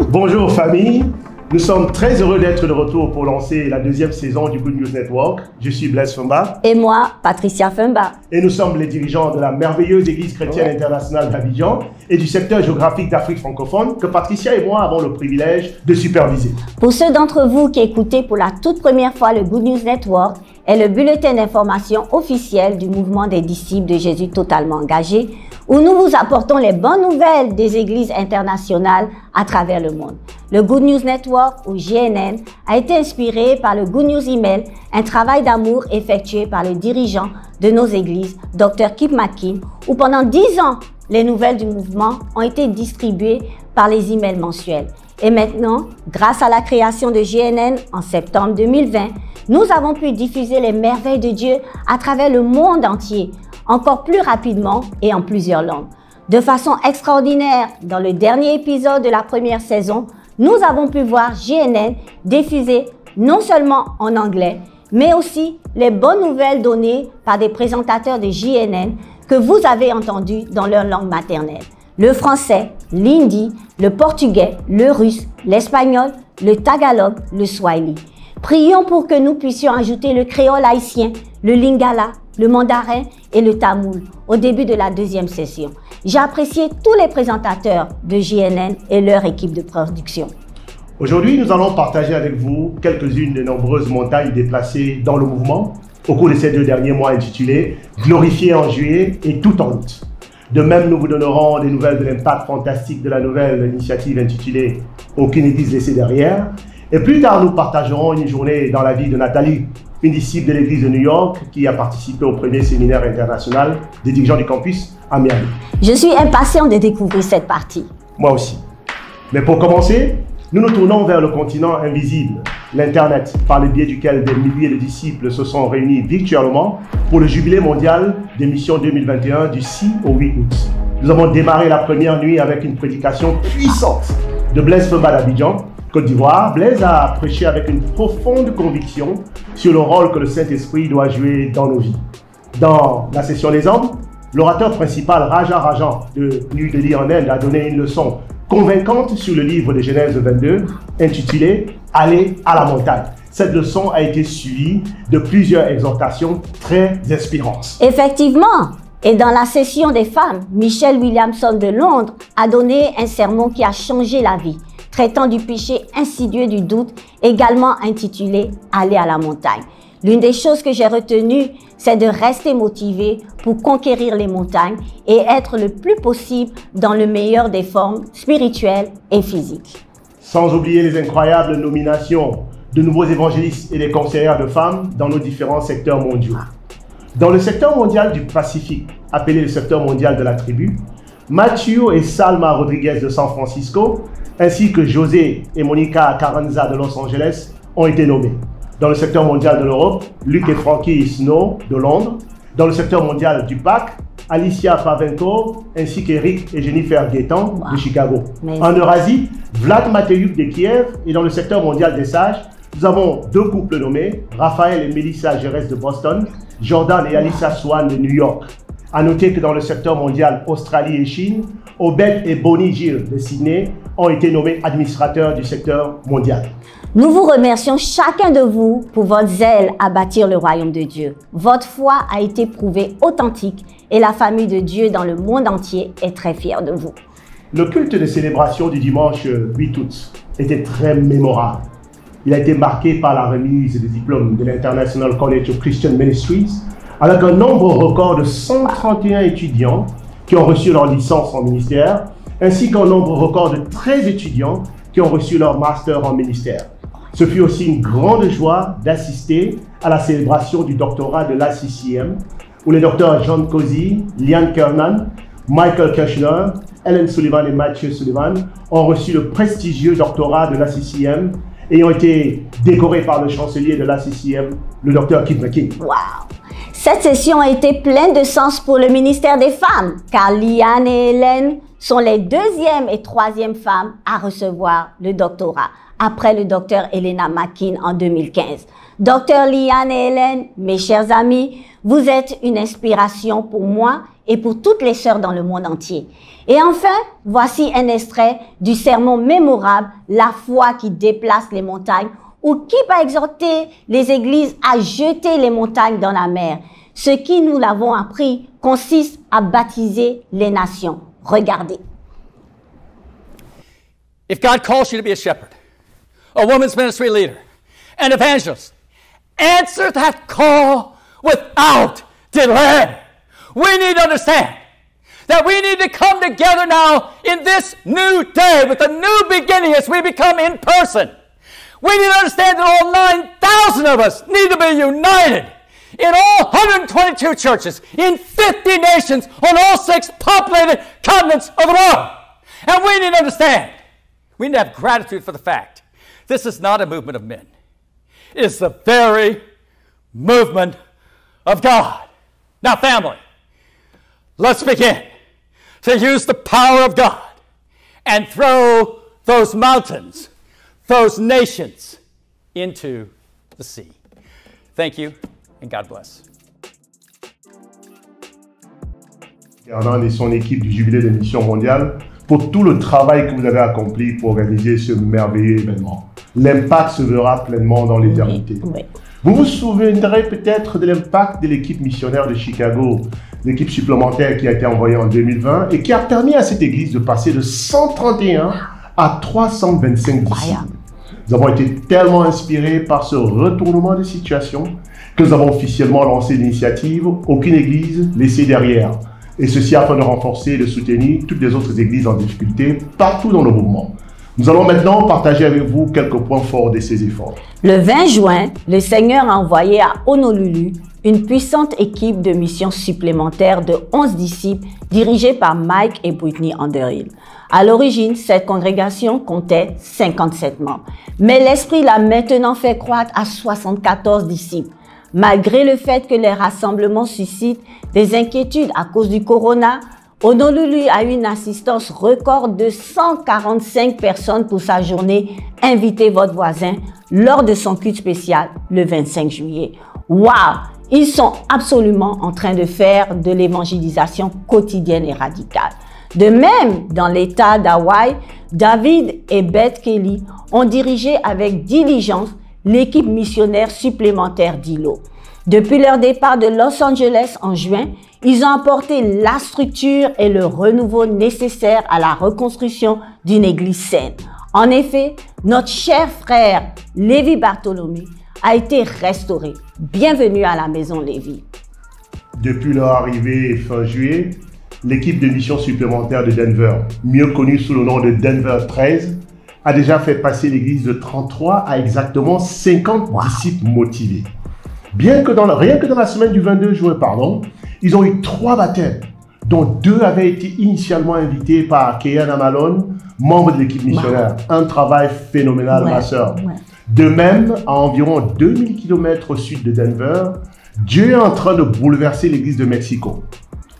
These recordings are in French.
Bonjour famille, nous sommes très heureux d'être de retour pour lancer la deuxième saison du Good News Network. Je suis Blaise Fumba. Et moi, Patricia Fumba. Et nous sommes les dirigeants de la merveilleuse Église chrétienne internationale d'Abidjan et du secteur géographique d'Afrique francophone que Patricia et moi avons le privilège de superviser. Pour ceux d'entre vous qui écoutez pour la toute première fois le Good News Network, est le bulletin d'information officiel du mouvement des disciples de Jésus totalement engagés, où nous vous apportons les bonnes nouvelles des églises internationales à travers le monde. Le Good News Network, ou GNN, a été inspiré par le Good News Email, un travail d'amour effectué par le dirigeant de nos églises, Dr. Kip McKim, où pendant 10 ans, les nouvelles du mouvement ont été distribuées par les emails mensuels. Et maintenant, grâce à la création de GNN en septembre 2020, nous avons pu diffuser les merveilles de Dieu à travers le monde entier, encore plus rapidement et en plusieurs langues. De façon extraordinaire, dans le dernier épisode de la première saison, nous avons pu voir GNN diffuser non seulement en anglais, mais aussi les bonnes nouvelles données par des présentateurs de GNN que vous avez entendues dans leur langue maternelle. Le français, l'hindi, le portugais, le russe, l'espagnol, le tagalog, le swahili. Prions pour que nous puissions ajouter le créole haïtien, le lingala, le mandarin et le tamoul au début de la deuxième session. J'ai apprécié tous les présentateurs de GNN et leur équipe de production. Aujourd'hui, nous allons partager avec vous quelques-unes des nombreuses montagnes déplacées dans le mouvement au cours de ces 2 derniers mois intitulés « Glorifié en juillet et tout en août ». De même, nous vous donnerons des nouvelles de l'impact fantastique de la nouvelle initiative intitulée « Aucune église laissée derrière ». Et plus tard, nous partagerons une journée dans la vie de Nathalie, une disciple de l'église de New York qui a participé au premier séminaire international des dirigeants du campus à Miami. Je suis impatient de découvrir cette partie. Moi aussi. Mais pour commencer, nous nous tournons vers le continent invisible, l'Internet, par le biais duquel des milliers de disciples se sont réunis virtuellement pour le jubilé mondial des missions 2021 du 6 au 8 août. Nous avons démarré la première nuit avec une prédication puissante de Blaise Fumba d'Abidjan, Côte d'Ivoire. Blaise a prêché avec une profonde conviction sur le rôle que le Saint-Esprit doit jouer dans nos vies. Dans la session des hommes, l'orateur principal Raja Rajan de New Delhi en Inde a donné une leçon convaincante sur le livre de Genèse 22 intitulé « Aller à la montagne ». Cette leçon a été suivie de plusieurs exhortations très inspirantes. Effectivement, et dans la session des femmes, Michelle Williamson de Londres a donné un sermon qui a changé la vie, traitant du péché insidieux du doute, également intitulé « Aller à la montagne ». L'une des choses que j'ai retenues, c'est de rester motivé pour conquérir les montagnes et être le plus possible dans le meilleur des formes spirituelles et physiques. Sans oublier les incroyables nominations de nouveaux évangélistes et des conseillères de femmes dans nos différents secteurs mondiaux. Dans le secteur mondial du Pacifique, appelé le secteur mondial de la tribu, Matthew et Salma Rodriguez de San Francisco, ainsi que José et Monica Carranza de Los Angeles ont été nommés. Dans le secteur mondial de l'Europe, Luc et Frankie Snow de Londres. Dans le secteur mondial du PAC, Alicia Pavenko ainsi qu'Eric et Jennifer Guétan de Chicago. En Eurasie, Vlad Mateyuk de Kiev. Et dans le secteur mondial des sages, nous avons 2 couples nommés, Raphaël et Melissa Jerez de Boston, Jordan et Alyssa Swan de New York. À noter que dans le secteur mondial Australie et Chine, Obed et Bonnie Gill de Sydney ont été nommés administrateurs du secteur mondial. Nous vous remercions chacun de vous pour votre zèle à bâtir le royaume de Dieu. Votre foi a été prouvée authentique et la famille de Dieu dans le monde entier est très fière de vous. Le culte de célébration du dimanche 8 août était très mémorable. Il a été marqué par la remise des diplômes de l'International College of Christian Ministries avec un nombre record de 131 étudiants qui ont reçu leur licence en ministère, ainsi qu'un nombre record de 13 étudiants qui ont reçu leur master en ministère. Ce fut aussi une grande joie d'assister à la célébration du doctorat de l'ACCM, où les docteurs John Cozy, Liane Kernan, Michael Kirchner, Ellen Sullivan et Matthew Sullivan ont reçu le prestigieux doctorat de l'ACCM et ont été décorés par le chancelier de l'ACCM, le docteur Kip McKim. Wow! Cette session a été pleine de sens pour le ministère des femmes, car Liane et Hélène sont les 2e et 3e femmes à recevoir le doctorat, après le docteur Elena McKean en 2015. Docteur Liane et Hélène, mes chers amis, vous êtes une inspiration pour moi et pour toutes les sœurs dans le monde entier. Et enfin, voici un extrait du sermon mémorable « La foi qui déplace les montagnes » où qui a exhorté les églises à jeter les montagnes dans la mer. Ce qui, nous l'avons appris, consiste à baptiser les nations. Regardez. If God calls you to be a shepherd, a women's ministry leader, an evangelist, answer that call without delay. We need to understand that we need to come together now in this new day with a new beginning as we become in person. We need to understand that all 9,000 of us need to be united in all 122 churches, in 50 nations, on all 6 populated continents of the world. And we need to understand, we need to have gratitude for the fact this is not a movement of men. It is the very movement of God. Now, family, let's begin to use the power of God and throw those mountains, those nations into the sea. Thank you, and God bless. Fernand et son équipe du Jubilé des Missions mondiales pour tout le travail que vous avez accompli pour organiser ce merveilleux événement. L'impact se verra pleinement dans l'éternité. Oui. Vous vous souviendrez peut-être de l'impact de l'équipe missionnaire de Chicago, l'équipe supplémentaire qui a été envoyée en 2020 et qui a permis à cette église de passer de 131 à 325 disciples. Nous avons été tellement inspirés par ce retournement de situation que nous avons officiellement lancé l'initiative « Aucune église laissée derrière ». Et ceci afin de renforcer et de soutenir toutes les autres églises en difficulté partout dans le mouvement. Nous allons maintenant partager avec vous quelques points forts de ces efforts. Le 20 juin, le Seigneur a envoyé à Honolulu une puissante équipe de missions supplémentaires de 11 disciples dirigés par Mike et Brittany Underhill. À l'origine, cette congrégation comptait 57 membres. Mais l'Esprit l'a maintenant fait croître à 74 disciples. Malgré le fait que les rassemblements suscitent des inquiétudes à cause du corona, Honolulu a eu une assistance record de 145 personnes pour sa journée « Invitez votre voisin » lors de son culte spécial le 25 juillet. Waouh! Ils sont absolument en train de faire de l'évangélisation quotidienne et radicale. De même, dans l'État d'Hawaï, David et Beth Kelly ont dirigé avec diligence l'équipe missionnaire supplémentaire d'ILO. Depuis leur départ de Los Angeles en juin, ils ont apporté la structure et le renouveau nécessaire à la reconstruction d'une église saine. En effet, notre cher frère Lévi Bartholomew a été restauré. Bienvenue à la maison Lévi. Depuis leur arrivée fin juillet, l'équipe de mission supplémentaire de Denver, mieux connue sous le nom de Denver 13, a déjà fait passer l'église de 33 à exactement 50 disciples motivés. Rien que dans la semaine du 22 juin, ils ont eu 3 baptêmes, dont 2 avaient été initialement invités par Keyan Amalon, membre de l'équipe missionnaire. Un travail phénoménal, ma sœur. De même, à environ 2000 km au sud de Denver, Dieu est en train de bouleverser l'église de Mexico.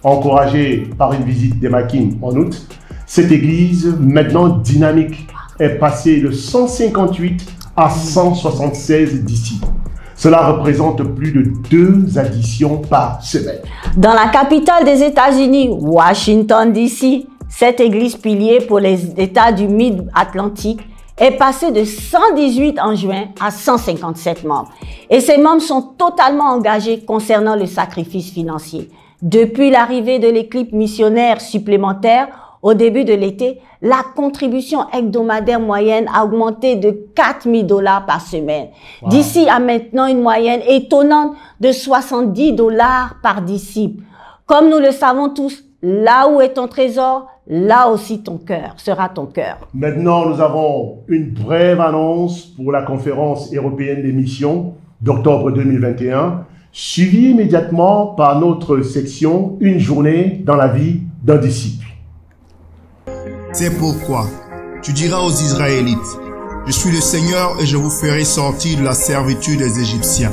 Encouragée par une visite des McKean en août, cette église, maintenant dynamique, est passée de 158 à 176 disciples. Cela représente plus de 2 additions par semaine. Dans la capitale des États-Unis, Washington, D.C., cette église pilier pour les États du Mid-Atlantique est passée de 118 en juin à 157 membres. Et ces membres sont totalement engagés concernant le sacrifice financier. Depuis l'arrivée de l'équipe missionnaire supplémentaire, au début de l'été, la contribution hebdomadaire moyenne a augmenté de 4 000 $ par semaine. Wow. D'ici à maintenant une moyenne étonnante de 70 $ par disciple. Comme nous le savons tous, là où est ton trésor, là aussi ton cœur sera ton cœur. Maintenant, nous avons une brève annonce pour la conférence européenne des missions d'octobre 2021, suivie immédiatement par notre section « Une journée dans la vie d'un disciple ». C'est pourquoi tu diras aux Israélites, je suis le Seigneur et je vous ferai sortir de la servitude des Égyptiens.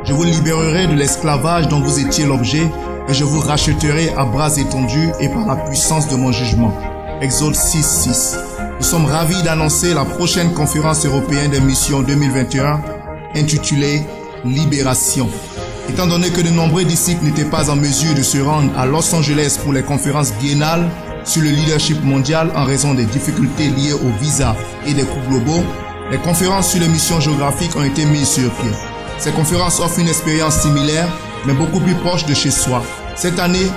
Je vous libérerai de l'esclavage dont vous étiez l'objet et je vous racheterai à bras étendus et par la puissance de mon jugement. Exode 6:6. nous sommes ravis d'annoncer la prochaine conférence européenne des missions 2021 intitulée Libération. Étant donné que de nombreux disciples n'étaient pas en mesure de se rendre à Los Angeles pour les conférences biennales sur le leadership mondial en raison des difficultés liées au visa et des coûts globaux, les conférences sur les missions géographiques ont été mises sur pied. Ces conférences offrent une expérience similaire, mais beaucoup plus proche de chez soi. Cette année,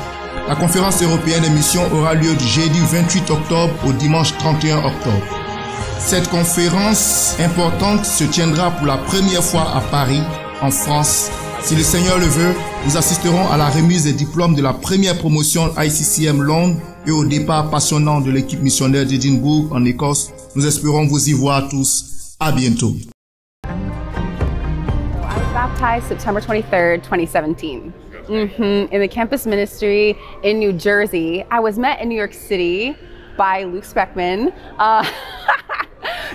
la conférence européenne des missions aura lieu du jeudi 28 octobre au dimanche 31 octobre. Cette conférence importante se tiendra pour la première fois à Paris, en France. Si le Seigneur le veut, nous assisterons à la remise des diplômes de la première promotion ICCM Londres et au départ passionnant de l'équipe missionnaire d'Edinburgh en Écosse. Nous espérons vous y voir tous. À bientôt. I was baptized September 23rd, 2017. In the campus ministry in New Jersey. I was met in New York City by Luke Speckman.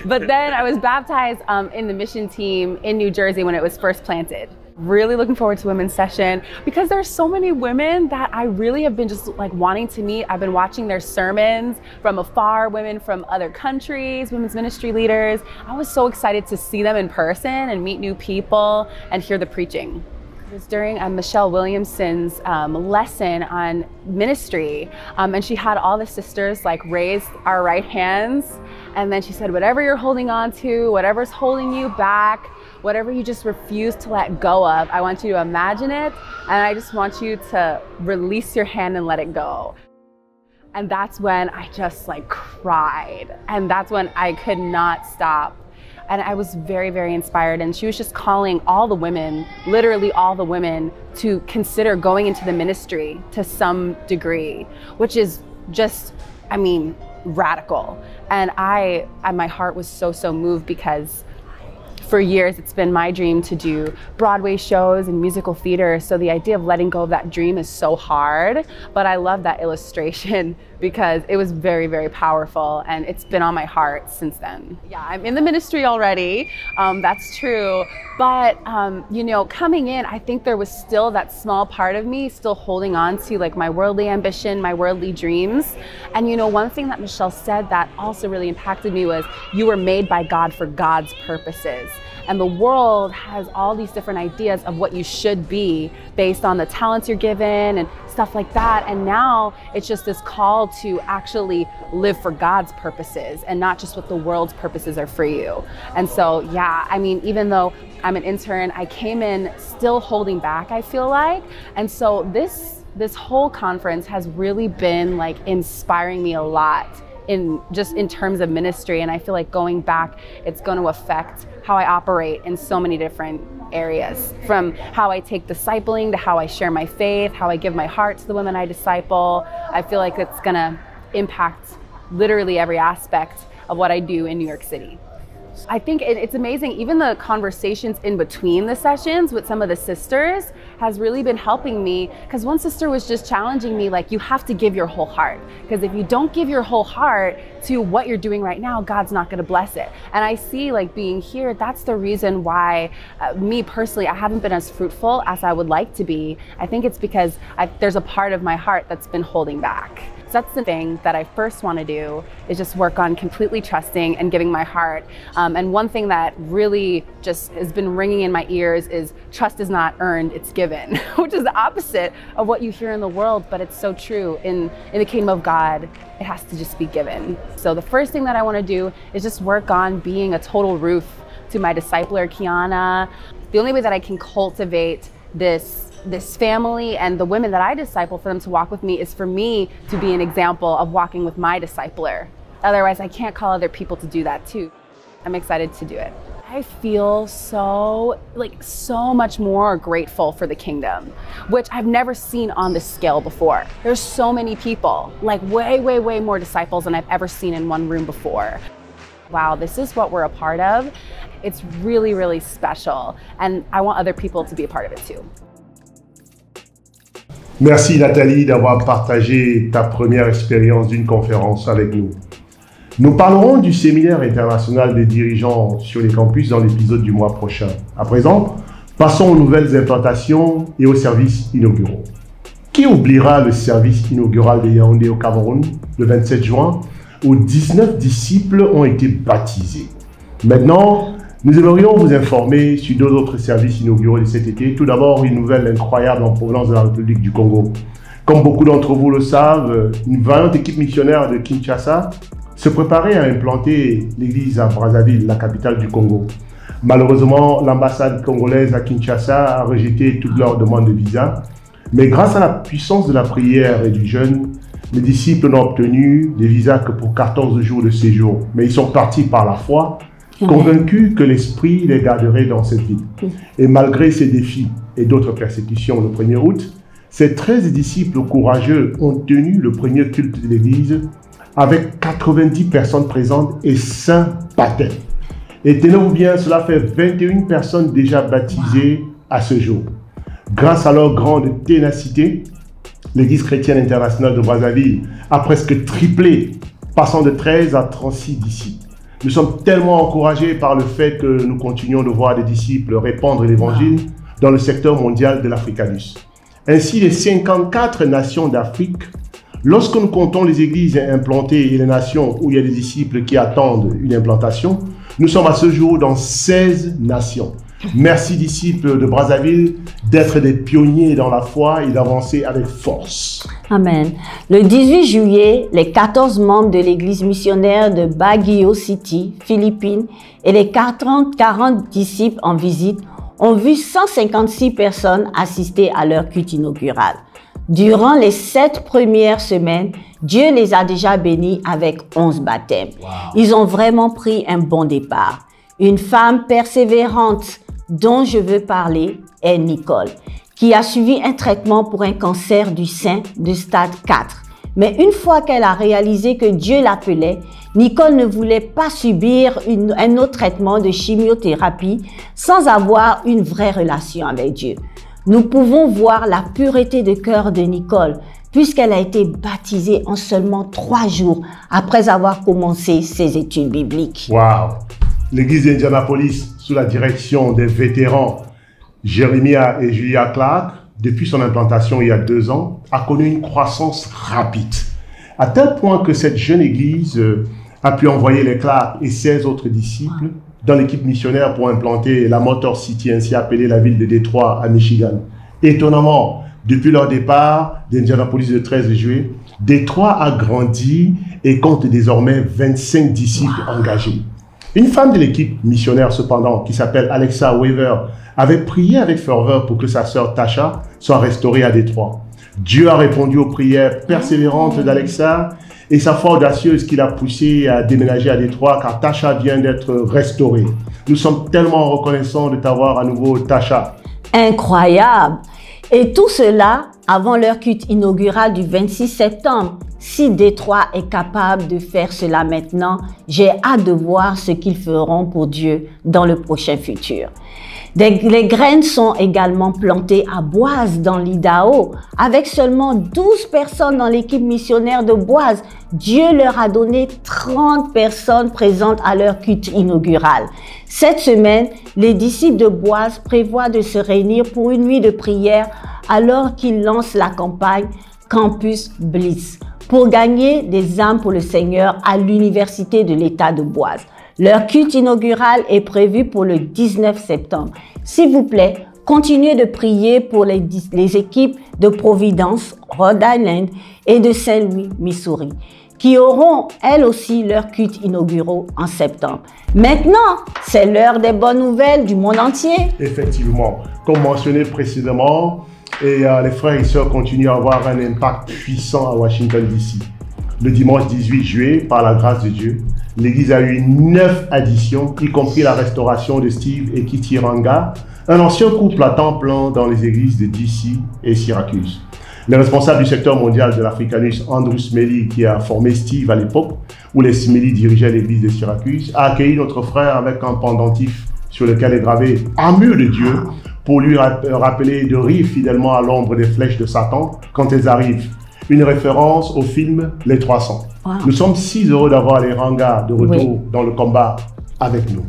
But then I was baptized in the mission team in New Jersey when it was first planted. Really looking forward to women's session because there's so many women that I really have been just like wanting to meet. I've been watching their sermons from afar, women from other countries, women's ministry leaders. I was so excited to see them in person and meet new people and hear the preaching. It was during Michelle Williamson's lesson on ministry, and she had all the sisters like raise our right hands, and then she said, whatever you're holding on to, whatever's holding you back, whatever you just refuse to let go of, I want you to imagine it, and I just want you to release your hand and let it go. And that's when I just like cried, and that's when I could not stop. And I was very, very inspired. And she was just calling all the women, literally all the women, to consider going into the ministry to some degree, which is just, I mean, radical. And my heart was so moved because for years it's been my dream to do Broadway shows and musical theater. So the idea of letting go of that dream is so hard, but I love that illustration because it was very, very powerful and it's been on my heart since then. Yeah, I'm in the ministry already, that's true. But, you know, coming in, I think there was still that small part of me still holding on to like my worldly ambition, my worldly dreams. And you know, one thing that Michelle said that also really impacted me was, you were made by God for God's purposes. And the world has all these different ideas of what you should be based on the talents you're given and stuff like that. And now it's just this call to actually live for God's purposes and not just what the world's purposes are for you. And so, yeah, I mean, even though I'm an intern, I came in still holding back, I feel like. And so this whole conference has really been like inspiring me a lot in terms of ministry. And I feel like going back, it's going to affect how I operate in so many different areas, from how I take discipling to how I share my faith, how I give my heart to the women I disciple. I feel like it's going to impact literally every aspect of what I do in New York City. I think it's amazing, even the conversations in between the sessions with some of the sisters has really been helping me, because one sister was just challenging me like, you have to give your whole heart, because if you don't give your whole heart to what you're doing right now, God's not going to bless it. And I see like being here, that's the reason why me personally, I haven't been as fruitful as I would like to be. I think it's because there's a part of my heart that's been holding back. So that's the thing that I first want to do, is just work on completely trusting and giving my heart. And one thing that really just has been ringing in my ears is trust is not earned, it's given, which is the opposite of what you hear in the world, but it's so true. In the kingdom of God, it has to just be given. So the first thing that I want to do is just work on being a total roof to my discipler, Kiana. The only way that I can cultivate this family and the women that I disciple, for them to walk with me, is for me to be an example of walking with my discipler. Otherwise, I can't call other people to do that too. I'm excited to do it. I feel so much more grateful for the kingdom, which I've never seen on this scale before. There's so many people, like way more disciples than I've ever seen in one room before. Wow, this is what we're a part of. It's really, really special. And I want other people to be a part of it too. Merci Nathalie d'avoir partagé ta première expérience d'une conférence avec nous. Nous parlerons du séminaire international des dirigeants sur les campus dans l'épisode du mois prochain. À présent, passons aux nouvelles implantations et aux services inauguraux. Qui oubliera le service inaugural de Yaoundé au Cameroun le 27 juin, où 19 disciples ont été baptisés. Maintenant, nous aimerions vous informer sur deux autres services inaugurés de cet été. Tout d'abord, une nouvelle incroyable en provenance de la République du Congo. Comme beaucoup d'entre vous le savent, une vaillante équipe missionnaire de Kinshasa se préparait à implanter l'église à Brazzaville, la capitale du Congo. Malheureusement, l'ambassade congolaise à Kinshasa a rejeté toutes leurs demandes de visa. Mais grâce à la puissance de la prière et du jeûne, les disciples n'ont obtenu des visas que pour 14 jours de séjour. Mais ils sont partis par la foi, convaincus que l'Esprit les garderait dans cette ville. Et malgré ces défis et d'autres persécutions le 1er août, ces 13 disciples courageux ont tenu le premier culte de l'église avec 90 personnes présentes et 5 baptêmes. Et tenez-vous bien, cela fait 21 personnes déjà baptisées à ce jour. Grâce à leur grande ténacité, l'Église chrétienne internationale de Brazzaville a presque triplé, passant de 13 à 36 disciples. Nous sommes tellement encouragés par le fait que nous continuons de voir des disciples répandre l'Évangile dans le secteur mondial de l'Africanus. Ainsi, les 54 nations d'Afrique, lorsque nous comptons les églises implantées et les nations où il y a des disciples qui attendent une implantation, nous sommes à ce jour dans 16 nations. Merci disciples de Brazzaville d'être des pionniers dans la foi et d'avancer avec force. Amen. Le 18 juillet, les 14 membres de l'église missionnaire de Baguio City, Philippines, et les 40 disciples en visite ont vu 156 personnes assister à leur culte inaugural. Durant les 7 premières semaines, Dieu les a déjà bénis avec 11 baptêmes. Wow. Ils ont vraiment pris un bon départ. Une femme persévérante dont je veux parler est Nicole, qui a suivi un traitement pour un cancer du sein de stade 4. Mais une fois qu'elle a réalisé que Dieu l'appelait, Nicole ne voulait pas subir un autre traitement de chimiothérapie sans avoir une vraie relation avec Dieu. Nous pouvons voir la pureté de cœur de Nicole, puisqu'elle a été baptisée en seulement 3 jours après avoir commencé ses études bibliques. Wow! L'église d'Indianapolis, sous la direction des vétérans Jeremiah et Julia Clark, depuis son implantation il y a 2 ans, a connu une croissance rapide. À tel point que cette jeune église a pu envoyer les Clark et 16 autres disciples dans l'équipe missionnaire pour implanter la Motor City, ainsi appelée la ville de Détroit à Michigan. Étonnamment, depuis leur départ d'Indianapolis le 13 juillet, Détroit a grandi et compte désormais 25 disciples engagés. Une femme de l'équipe missionnaire, cependant, qui s'appelle Alexa Weaver, avait prié avec ferveur pour que sa sœur Tasha soit restaurée à Détroit. Dieu a répondu aux prières persévérantes d'Alexa et sa foi audacieuse qui l'a poussée à déménager à Détroit, car Tasha vient d'être restaurée. Nous sommes tellement reconnaissants de t'avoir à nouveau, Tasha. Incroyable! Et tout cela avant leur culte inaugural du 26 septembre. Si Détroit est capable de faire cela maintenant, j'ai hâte de voir ce qu'ils feront pour Dieu dans le prochain futur. Les graines sont également plantées à Boise dans l'Idaho. Avec seulement 12 personnes dans l'équipe missionnaire de Boise, Dieu leur a donné 30 personnes présentes à leur culte inaugural. Cette semaine, les disciples de Boise prévoient de se réunir pour une nuit de prière alors qu'ils lancent la campagne Campus Blitz pour gagner des âmes pour le Seigneur à l'université de l'État de Boise. Leur culte inaugural est prévu pour le 19 septembre. S'il vous plaît, continuez de prier pour les équipes de Providence, Rhode Island et de Saint-Louis, Missouri, qui auront elles aussi leur culte inauguraux en septembre. Maintenant, c'est l'heure des bonnes nouvelles du monde entier. Effectivement, comme mentionné précédemment, les frères et sœurs continuent à avoir un impact puissant à Washington DC. Le dimanche 18 juillet, par la grâce de Dieu, l'église a eu 9 additions, y compris la restauration de Steve et Kitty Ranga, un ancien couple à temps plein dans les églises de DC et Syracuse. Le responsable du secteur mondial de l'Africanus, Andrew Smelly, qui a formé Steve à l'époque où les Smelly dirigeaient l'église de Syracuse, a accueilli notre frère avec un pendentif sur lequel est gravé « Armure de Dieu » pour lui rappeler de rire fidèlement à l'ombre des flèches de Satan quand elles arrivent. Une référence au film Les 300. Wow. Nous sommes si heureux d'avoir les Ranga de retour dans le combat avec nous.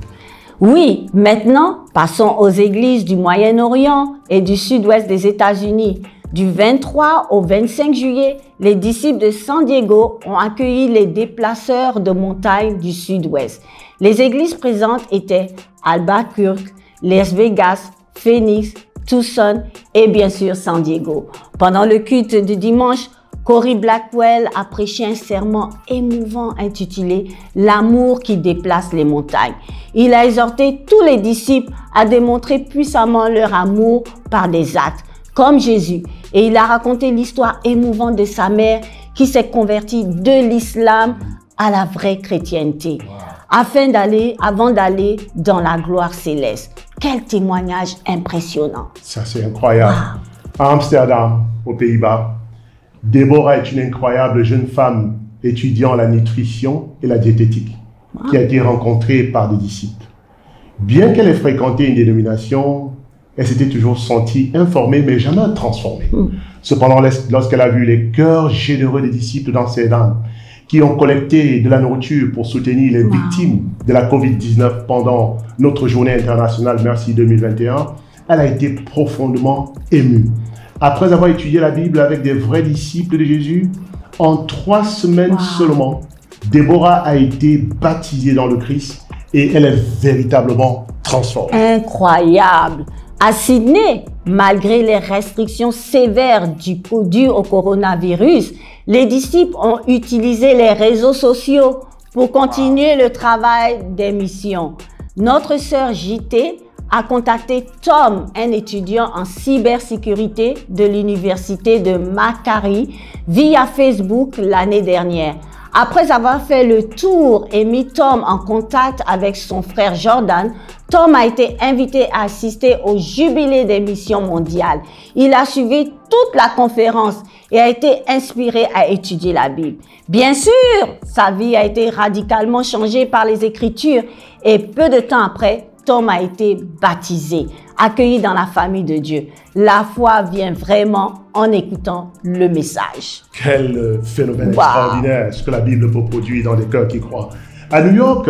Oui, maintenant, passons aux églises du Moyen-Orient et du sud-ouest des États-Unis. Du 23 au 25 juillet, les disciples de San Diego ont accueilli les déplaceurs de montagne du sud-ouest. Les églises présentes étaient Albuquerque, Las Vegas, Phoenix, Tucson et bien sûr San Diego. Pendant le culte de dimanche, Corey Blackwell a prêché un sermon émouvant intitulé « L'amour qui déplace les montagnes ». Il a exhorté tous les disciples à démontrer puissamment leur amour par des actes, comme Jésus. Et il a raconté l'histoire émouvante de sa mère qui s'est convertie de l'islam à la vraie chrétienté, avant d'aller dans la gloire céleste. Quel témoignage impressionnant! Ça, c'est incroyable. À Amsterdam, aux Pays-Bas, Déborah est une incroyable jeune femme étudiant la nutrition et la diététique qui a été rencontrée par des disciples. Bien qu'elle ait fréquenté une dénomination, elle s'était toujours sentie informée mais jamais transformée. Cependant, lorsqu'elle a vu les cœurs généreux des disciples d'Amsterdam qui ont collecté de la nourriture pour soutenir les victimes de la COVID-19 pendant notre journée internationale Merci 2021, elle a été profondément émue. Après avoir étudié la Bible avec des vrais disciples de Jésus, en 3 semaines seulement, Déborah a été baptisée dans le Christ et elle est véritablement transformée. Incroyable! À Sydney, malgré les restrictions sévères dues au coronavirus, les disciples ont utilisé les réseaux sociaux pour continuer le travail des missions. Notre sœur JT a contacté Tom, un étudiant en cybersécurité de l'université de Macquarie, via Facebook l'année dernière. Après avoir fait le tour et mis Tom en contact avec son frère Jordan, Tom a été invité à assister au jubilé des missions mondiales. Il a suivi toute la conférence et a été inspiré à étudier la Bible. Bien sûr, sa vie a été radicalement changée par les Écritures et peu de temps après, Tom a été baptisé, accueilli dans la famille de Dieu. La foi vient vraiment en écoutant le message. Quel phénomène extraordinaire, ce que la Bible peut produire dans les cœurs qui croient. À New York,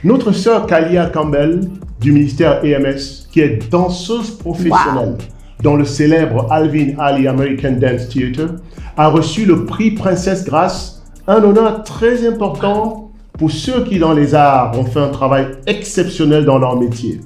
notre sœur Kalia Campbell du ministère EMS, qui est danseuse professionnelle dans le célèbre Alvin Ailey American Dance Theatre, a reçu le prix Princesse Grace, un honneur très important pour ceux qui, dans les arts, ont fait un travail exceptionnel dans leur métier.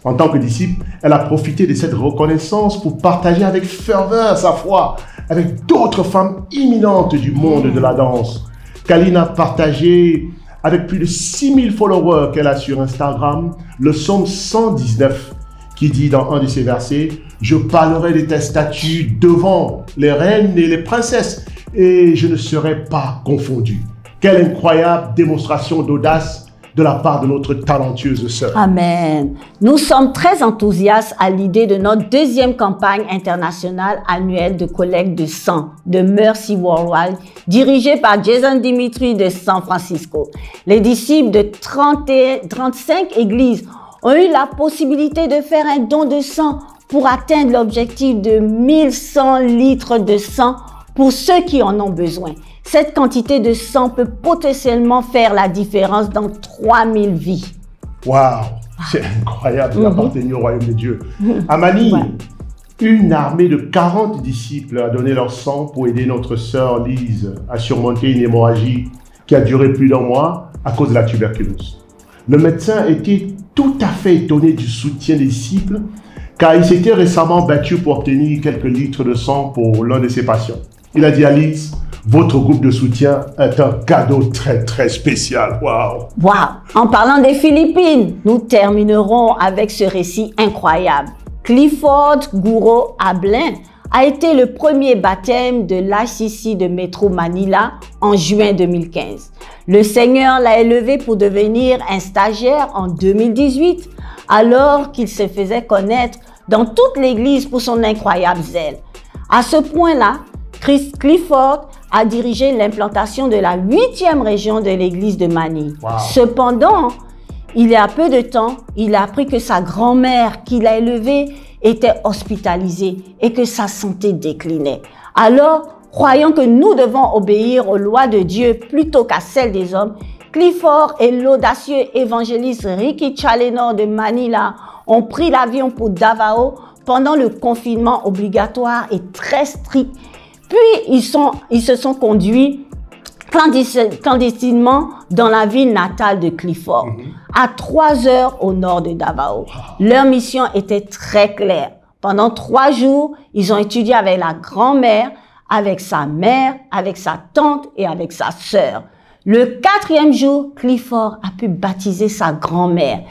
En tant que disciple, elle a profité de cette reconnaissance pour partager avec ferveur sa foi avec d'autres femmes imminentes du monde de la danse. Kalina a partagé avec plus de 6000 followers qu'elle a sur Instagram le psaume 119 qui dit dans un de ses versets « Je parlerai de tes statuts devant les reines et les princesses et je ne serai pas confondu. » Quelle incroyable démonstration d'audace de la part de notre talentueuse sœur. Amen. Nous sommes très enthousiastes à l'idée de notre 2e campagne internationale annuelle de collecte de sang de Mercy Worldwide, dirigée par Jason Dimitri de San Francisco. Les disciples de 35 églises ont eu la possibilité de faire un don de sang pour atteindre l'objectif de 1100 litres de sang pour ceux qui en ont besoin. Cette quantité de sang peut potentiellement faire la différence dans 3000 vies. Waouh, c'est incroyable d'appartenir au royaume de Dieu. À Manille, une armée de 40 disciples a donné leur sang pour aider notre sœur Lise à surmonter une hémorragie qui a duré plus d'1 mois à cause de la tuberculose. Le médecin était tout à fait étonné du soutien des disciples car il s'était récemment battu pour obtenir quelques litres de sang pour l'un de ses patients. Il a dit à Lise: votre groupe de soutien est un cadeau très spécial. Waouh! Waouh! En parlant des Philippines, nous terminerons avec ce récit incroyable. Clifford Gouro Ablin a été le premier baptême de l'ICC de Métro Manila en juin 2015. Le Seigneur l'a élevé pour devenir un stagiaire en 2018, alors qu'il se faisait connaître dans toute l'Église pour son incroyable zèle. À ce point-là, Clifford a dirigé l'implantation de la 8e région de l'église de Manille. Wow. Cependant, il y a peu de temps, il a appris que sa grand-mère qui l'a élevé était hospitalisée et que sa santé déclinait. Alors, croyant que nous devons obéir aux lois de Dieu plutôt qu'à celles des hommes, Clifford et l'audacieux évangéliste Ricky Challenor de Manila ont pris l'avion pour Davao pendant le confinement obligatoire et très strict. Puis, ils se sont conduits clandestinement dans la ville natale de Clifford, à 3 heures au nord de Davao. Leur mission était très claire. Pendant 3 jours, ils ont étudié avec la grand-mère, avec sa mère, avec sa tante et avec sa sœur. Le 4e jour, Clifford a pu baptiser sa grand-mère.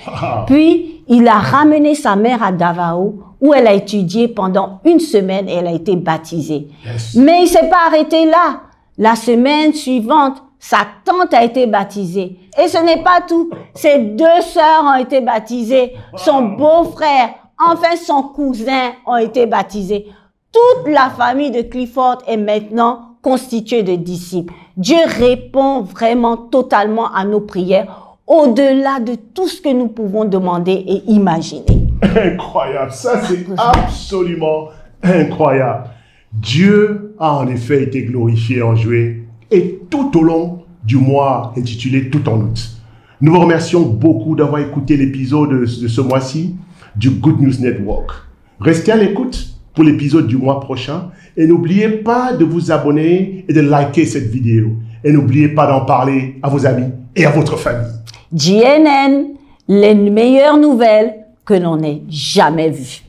Puis, il a ramené sa mère à Davao, où elle a étudié pendant 1 semaine et elle a été baptisée. Mais il ne s'est pas arrêté là. La semaine suivante, sa tante a été baptisée. Et ce n'est pas tout. Ses 2 sœurs ont été baptisées. Son beau-frère, enfin son cousin ont été baptisés. Toute la famille de Clifford est maintenant constituée de disciples. Dieu répond vraiment totalement à nos prières, au-delà de tout ce que nous pouvons demander et imaginer. Incroyable, ça c'est absolument incroyable. Dieu a en effet été glorifié en juillet et tout au long du mois intitulé Tout en août. Nous vous remercions beaucoup d'avoir écouté l'épisode de ce mois-ci du Good News Network. Restez à l'écoute pour l'épisode du mois prochain et n'oubliez pas de vous abonner et de liker cette vidéo. Et n'oubliez pas d'en parler à vos amis et à votre famille. GNN, les meilleures nouvelles que l'on ait jamais vues.